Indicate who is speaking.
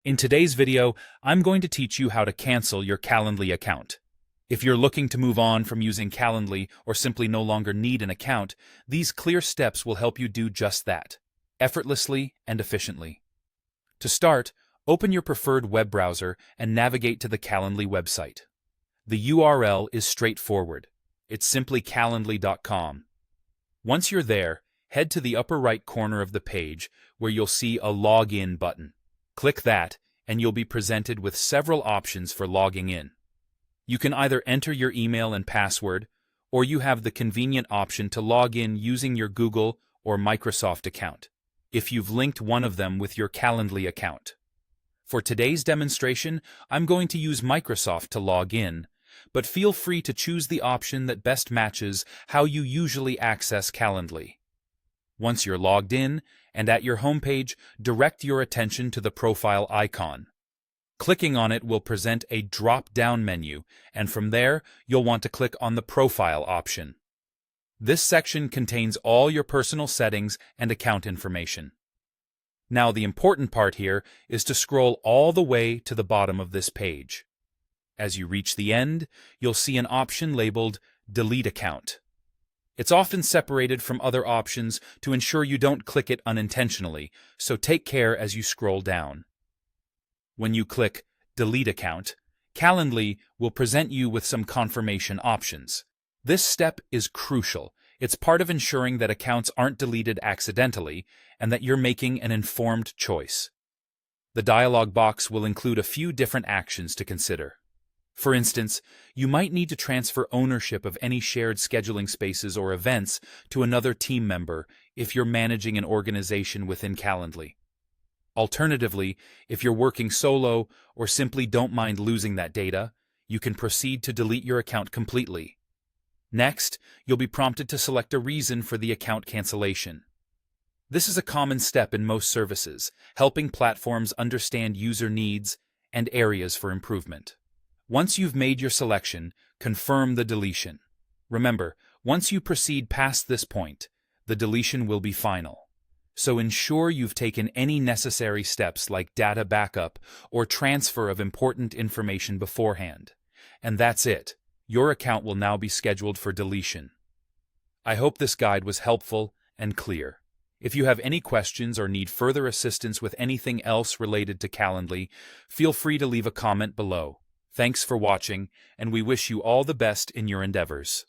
Speaker 1: In today's video, I'm going to teach you how to cancel your Calendly account. If you're looking to move on from using Calendly or simply no longer need an account, these clear steps will help you do just that, effortlessly and efficiently. To start, open your preferred web browser and navigate to the Calendly website. The URL is straightforward. It's simply calendly.com. Once you're there, head to the upper right corner of the page where you'll see a Login button. Click that, and you'll be presented with several options for logging in. You can either enter your email and password, or you have the convenient option to log in using your Google or Microsoft account, if you've linked one of them with your Calendly account. For today's demonstration, I'm going to use Microsoft to log in, but feel free to choose the option that best matches how you usually access Calendly. Once you're logged in, and at your homepage, direct your attention to the profile icon. Clicking on it will present a drop-down menu, and from there, you'll want to click on the Profile option. This section contains all your personal settings and account information. Now, the important part here is to scroll all the way to the bottom of this page. As you reach the end, you'll see an option labeled Delete Account. It's often separated from other options to ensure you don't click it unintentionally, so take care as you scroll down. When you click Delete Account, Calendly will present you with some confirmation options. This step is crucial. It's part of ensuring that accounts aren't deleted accidentally and that you're making an informed choice. The dialog box will include a few different actions to consider. For instance, you might need to transfer ownership of any shared scheduling spaces or events to another team member if you're managing an organization within Calendly. Alternatively, if you're working solo or simply don't mind losing that data, you can proceed to delete your account completely. Next, you'll be prompted to select a reason for the account cancellation. This is a common step in most services, helping platforms understand user needs and areas for improvement. Once you've made your selection, confirm the deletion. Remember, once you proceed past this point, the deletion will be final. So ensure you've taken any necessary steps like data backup or transfer of important information beforehand. And that's it. Your account will now be scheduled for deletion. I hope this guide was helpful and clear. If you have any questions or need further assistance with anything else related to Calendly, feel free to leave a comment below. Thanks for watching, and we wish you all the best in your endeavors.